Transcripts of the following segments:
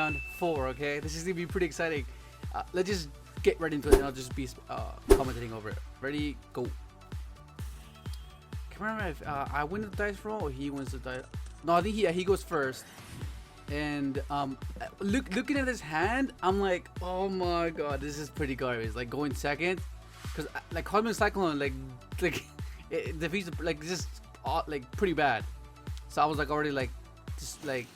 round 4. Okay, this is gonna be pretty exciting. Let's just get right into it, and I'll just be commentating over it. Ready, go. Can't remember if I win the dice roll or he wins the dice. No, I think he goes first. And looking at his hand, I'm like, oh my god, this is pretty garbage. Like going second, because like Cosmic Cyclone, like it defeats like just like pretty bad. So I was like already like just like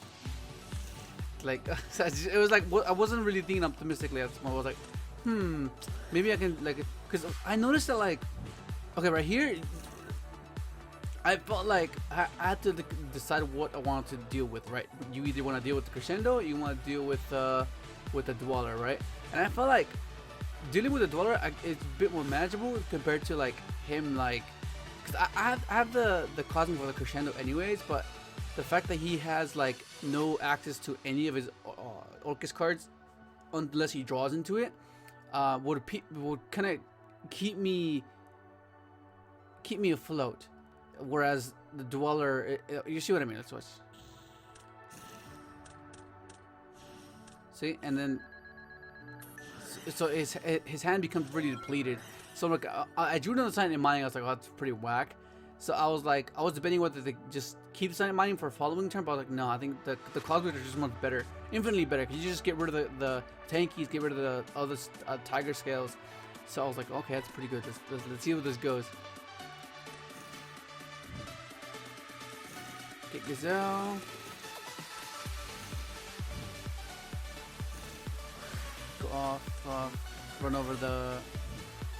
it was like I wasn't really thinking optimistically at this point. I was like, maybe I can like, because I noticed that like, okay, right here, I felt like I had to decide what I wanted to deal with, right? You either want to deal with the Crescendo, or you want to deal with the Dweller, right? And I felt like dealing with the Dweller, it's a bit more manageable compared to like him, like, cause I have the Cosmic for the Crescendo anyways, but the fact that he has like no access to any of his Orcust cards unless he draws into it, would kind of keep me afloat. Whereas the Dweller, you see what I mean? Let's watch. See, and then so his hand becomes really depleted. So like I drew another sign in mining. I was like, oh, that's pretty whack. So I was debating whether to just keep sign in mining for following turn, but I was like, no, I think the Cosmic are just much better, infinitely better. Cause you just get rid of the tankies, get rid of the other Tiger Scales. So I was like, okay, that's pretty good. Let's see where this goes. Get Gazelle. Go off, run over the,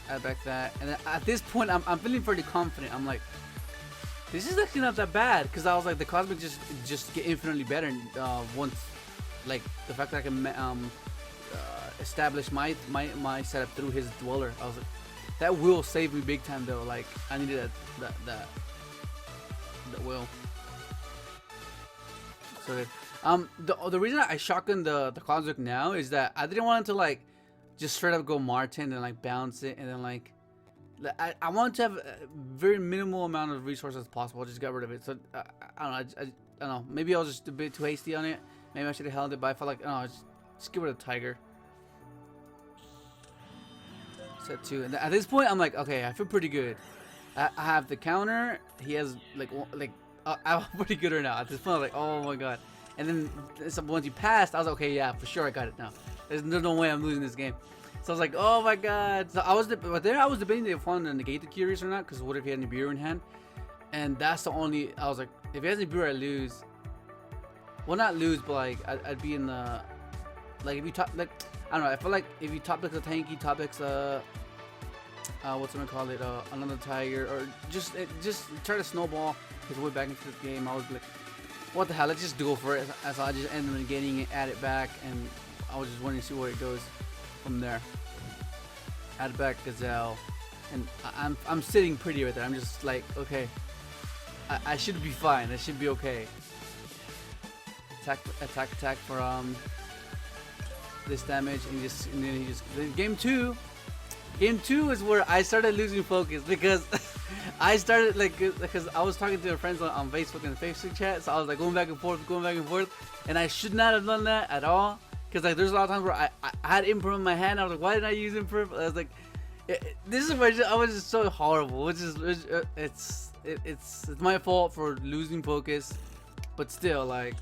add back that, and then at this point I'm feeling pretty confident. I'm like, this is actually not that bad, because I was like, the Cosmic just get infinitely better once, like the fact that I can establish my setup through his Dweller. I was like, that will save me big time though. Like I needed that will. So good. The reason I shotgun the Cosmic now is that I didn't want to like just straight up go Martin and like bounce it, and then like I wanted to have a very minimal amount of resources as possible. I just got rid of it. So I don't know. I don't know. Maybe I was just a bit too hasty on it. Maybe I should have held it, but I felt like, oh, just get rid of the Tiger. Set 2, and at this point I'm like, okay, I feel pretty good. I have the counter. He has I'm pretty good right now. At this point, I was like, oh my god. And then once he passed, I was like, okay, yeah, for sure, I got it now. There's no way I'm losing this game. So I was like, oh my god. So I was debating if I wanted to negate the Curious or not, because what if he had Nibiru in hand? And that's the only. I was like, if he has Nibiru, I lose. Well, not lose, but like I'd be in the, like if you top, like I don't know. I feel like if you top decks a tanky, top decks what's I'm gonna call it, another Tiger, or just try to snowball his way back into the game. I was like, what the hell, let's just go for it. So I just ended up getting it, add it back, and I was just wanting to see where it goes from there. Add back Gazelle, and I'm sitting pretty right there. I'm just like, okay, I should be fine. I should be okay. Attack for this damage, and then game 2. Game 2 is where I started losing focus, because I started because I was talking to my friends on Facebook and the Facebook chat, so I was like going back and forth, and I should not have done that at all, because like there's a lot of times where I had Imperm in my hand. I was like, why didn't I use Imperm? I was like, this is where I was just so horrible, it's my fault for losing focus, but still, like,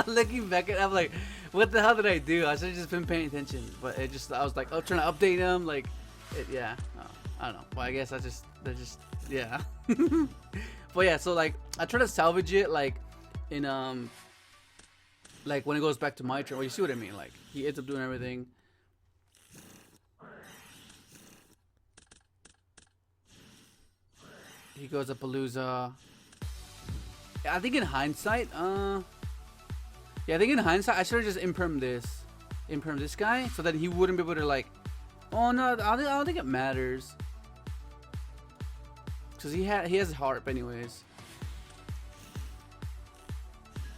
looking back at it, I'm like, what the hell did I do? I should have just been paying attention. But I was like, oh, trying to update him, like, yeah. I don't know. Well, I guess that just yeah. But yeah, so like I try to salvage it, like in like when it goes back to my turn. Well, you see what I mean? Like he ends up doing everything. He goes up Palooza. I think in hindsight, yeah, I think in hindsight, I should have just imperm this guy, so that he wouldn't be able to like, oh no, I don't think it matters, because he has harp anyways.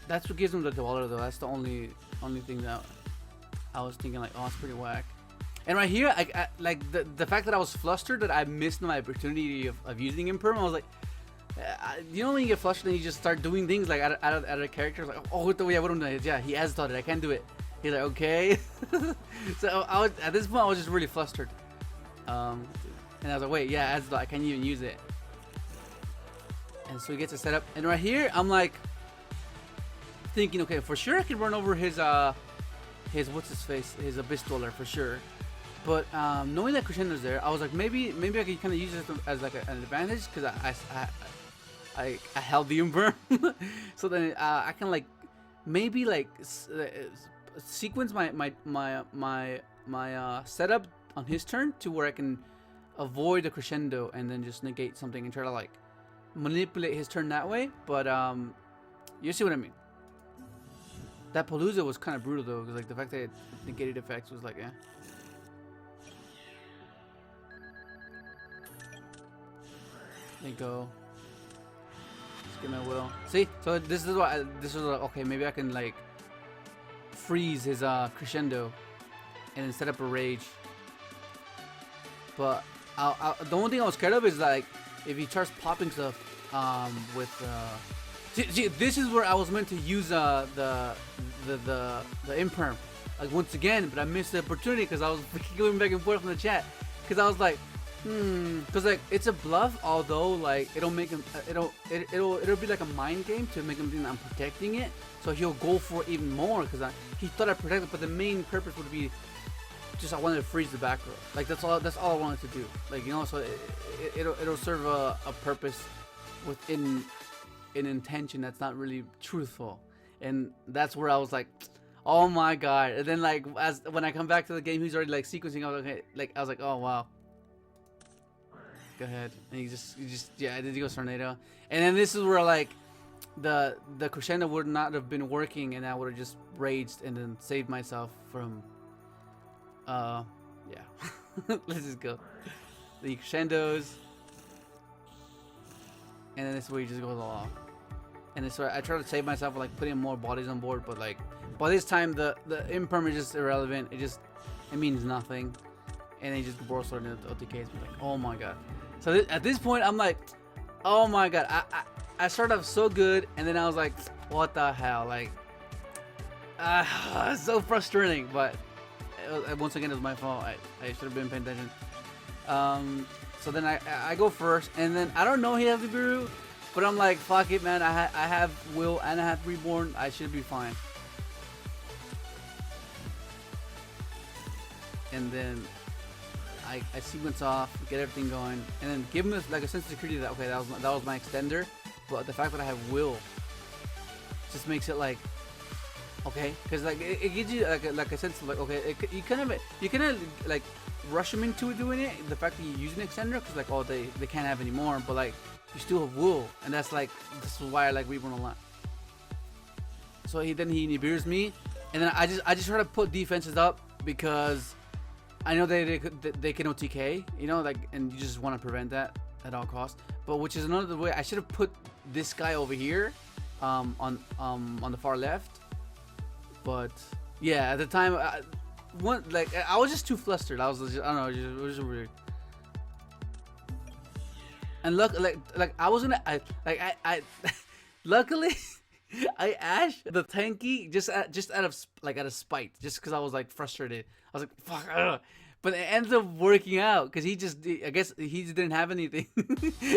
That's what gives him the Dweller though. That's the only thing that I was thinking, like, oh, it's pretty whack. And right here, I like the fact that I was flustered that I missed my opportunity of using imperm. I was like, You know when you get flustered and you just start doing things like out of character, like, oh, what the way I wouldn't do it. Yeah, he has thought it. I can't do it. He's like, okay. So I was at this point I was just really flustered. And I was like, wait, yeah, as I can't even use it. And so he gets it set up, and right here I'm like thinking, okay, for sure I can run over his what's his face, his Abyss Dweller for sure. But knowing that Crescendo's there, I was like, maybe I could kind of use it as like an advantage because I held the Imperm, so then I can like maybe like sequence my setup on his turn to where I can avoid the Crescendo and then just negate something and try to like manipulate his turn that way. But you see what I mean. That Palooza was kind of brutal though, because like the fact that it negated effects was like, eh. There you go. Let's get my will. See, so this is what this was like, okay, maybe I can like freeze his Crescendo and then set up a rage. But the only thing I was scared of is like if he starts popping stuff with see, this is where I was meant to use the Imperm like once again, but I missed the opportunity because I was going back and forth from the chat because I was like, because like it's a bluff, although like it'll make him it'll be like a mind game to make him think that I'm protecting it, so he'll go for it even more because he thought I protected, but the main purpose would be just I wanted to freeze the back row. Like that's all I wanted to do. Like, you know, so it'll serve a purpose within an intention that's not really truthful, and that's where I was like, oh my god. And then like when I come back to the game, he's already like sequencing. I was okay, like I was like, oh wow. Go ahead, and he just yeah, then he goes Tornado, and then this is where like the Crescendo would not have been working, and I would have just raged and then saved myself from yeah. Let's just go the Crescendos, and then this is where he just goes all off. And it's where I try to save myself with like putting more bodies on board, but like by this time the Imperm is just irrelevant. It means nothing, and he just Boros Sword into OTKs. Like, oh my god. So at this point, I'm like, oh my god. I started off so good, and then I was like, what the hell? Like, so frustrating. But once again, it was my fault. I should have been paying attention. So then I go first, and then I don't know he has the Biru, but I'm like, fuck it, man. I have Will and I have Reborn. I should be fine. And then I sequence off, get everything going, and then give him like a sense of security that okay, that was my extender, but the fact that I have Will just makes it like okay, because like it gives you like a sense of like okay, you kind of like rush him into doing it. The fact that you use an extender, because like oh they can't have any more, but like you still have Will, and that's like this is why I like Reborn a lot. So he Nibiru's me, and then I just try to put defenses up because I know they can OTK, you know, like, and you just want to prevent that at all costs. But which is another way. I should have put this guy over here, on the far left. But yeah, at the time, I was just too flustered. I don't know, it was just weird. And look, like I was gonna, luckily. I Ash the tanky just out of spite, just because I was like frustrated. I was like, fuck, but it ends up working out because I guess he just didn't have anything.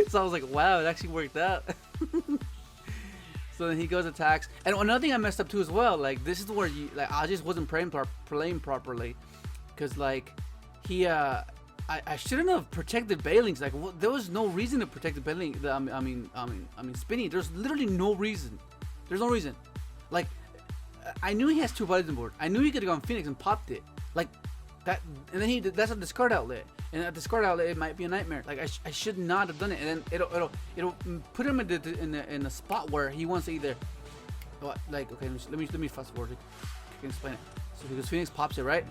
So I was like, wow, it actually worked out. So then he goes attacks, and another thing I messed up too as well. Like this is where I just wasn't playing properly, because like I shouldn't have protected Bailings. Like there was no reason to protect the Bailing. I mean Spinny. There's literally no reason. There's no reason. Like, I knew he has 2 bodies on board. I knew he could have gone Phoenix and popped it. Like, that, and then that's a discard outlet. And at discard outlet, it might be a nightmare. Like, I should not have done it. And then it'll put him in a spot where he wants to either, like, okay, let me fast forward. I can explain it. So because Phoenix pops it, right?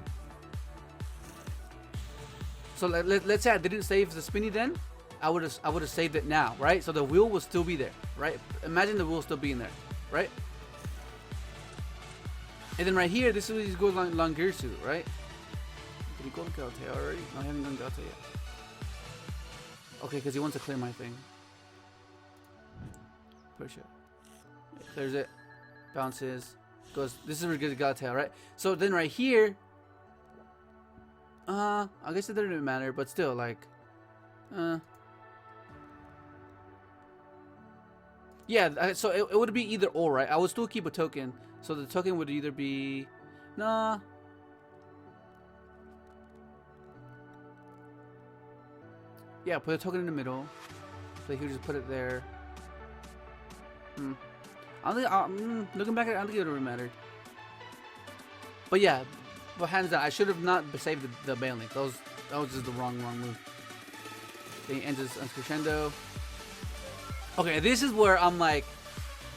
So let's say I didn't save the Spinny then. I would have saved it now, right? So the wheel will still be there, right? Imagine the wheel still being there. Right? And then right here, this is where he goes Langirsu, right? Did he go to Galtea already? No, I haven't done Galtea yet. Okay, because he wants to clear my thing. Push it. Clears it. Bounces. Goes. This is where we got tail, right? So then right here. I guess it didn't matter, but still, like. Yeah, so it would be either or, right? I would still keep a token. So the token would either be. Nah. Yeah, put a token in the middle. So you can just put it there. I don't think, looking back at it, I don't think it would have mattered. But yeah, but hands down, I should have not saved the Bane Link. That was just the wrong move. Then he ends his crescendo. Okay, this is where I'm like,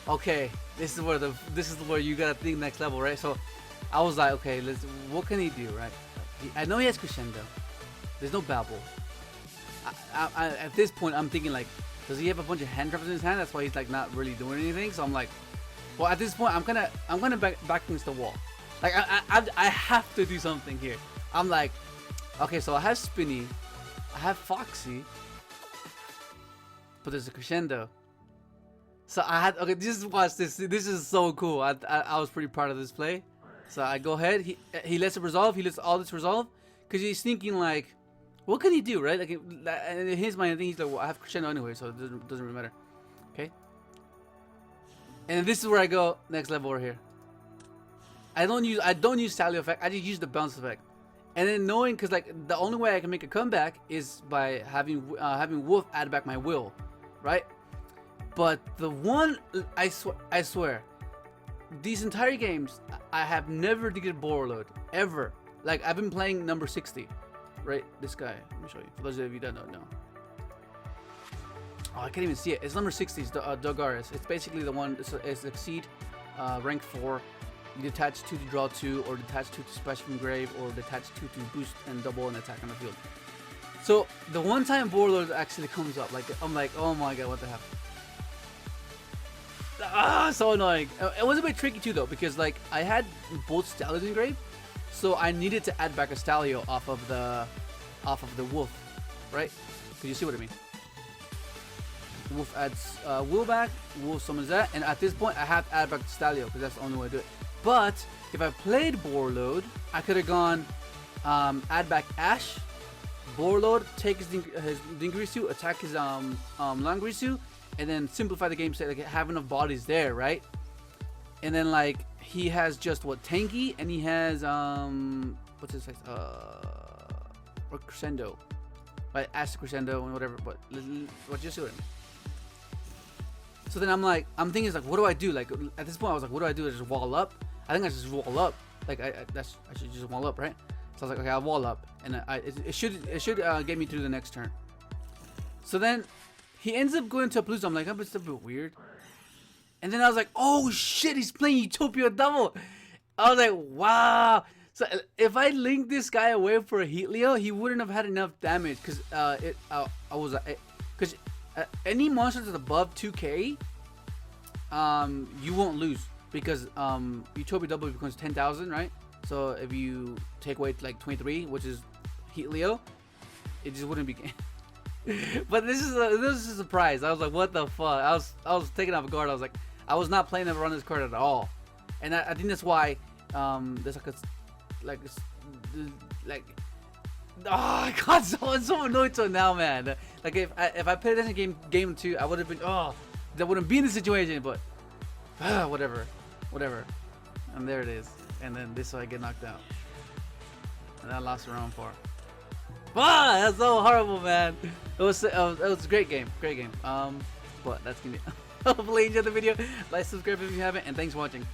okay, this is where you gotta think next level, right? So I was like, okay, what can he do, right? I know he has crescendo. There's no babble. At this point, I'm thinking like, does he have a bunch of hand traps in his hand? That's why he's like not really doing anything. So I'm like, well, at this point, I'm gonna back against the wall. Like I have to do something here. I'm like, okay, so I have Spinny, I have Foxy, but there's a crescendo. So I had, okay, just watch this. This is so cool. I was pretty proud of this play. So I go ahead. He lets it resolve. He lets all this resolve because he's thinking like, what can he do, right? Like, and in his mind, I think he's like, well, I have crescendo anyway, so it doesn't really matter. Okay. And this is where I go next level over here. I don't use Sally effect. I just use the bounce effect. And then knowing, cause like the only way I can make a comeback is by having Wolf add back my will, right? But the one I swear, these entire games I have never defeated Borderload ever. Like I've been playing number 60, right? This guy. Let me show you. For those of you that don't know. Oh, I can't even see it. It's number 60. It's Dogaris. It's basically the one. It's Exceed, rank 4. You detach 2 to draw 2, or detach 2 to splash from grave, or detach 2 to boost and double an attack on the field. So the one time Borderlord actually comes up, like I'm like, oh my god, what the hell? Ah, so annoying. It was a bit tricky too though, because like I had both Stallions in grave, so I needed to add back a Stalio off of the Wolf, right? Cause you see what I mean. Wolf adds Will back, Wolf summons that, and at this point I have to add back the Stalio because that's the only way to do it. But if I played Borderload, I could have gone add back Ash, Borderload, take his Dingirisu, attack his Langrisu, and then simplify the game, say like have enough bodies there, right? And then like he has just what, Tanky, and he has what's his face, or Crescendo, right? Ash Crescendo and whatever, but what you see what I mean. So then I'm thinking like, what do I do? Like at this point I was like, what do I do? I just wall up? I think I just wall up. Like I should just wall up, right? So I was like, okay, I'll wall up, and it should get me through the next turn. So then he ends up going to a Palooza. I'm like, oh, it's a bit weird. And then I was like, oh shit, he's playing Utopia double. I was like, wow. So if I linked this guy away for a Heatleo, he wouldn't have had enough damage because any monster that's above 2k, you won't lose because Utopia double becomes 10,000, right? So if you take away like 23, which is Heatleo, it just wouldn't be. But this is a surprise. I was like, what the fuck? I was taken off guard. I was like, I was not playing around this card at all, and I think that's why there's like oh, I got so annoyed to now, man. Like if I played this in game 2, I would have been that wouldn't be in the situation. But whatever. And there it is. And then this way I get knocked out. And I lost round 4. That's so horrible, man. It was a great game. But that's gonna be. Hopefully you enjoyed the video. Like, subscribe if you haven't, and thanks for watching.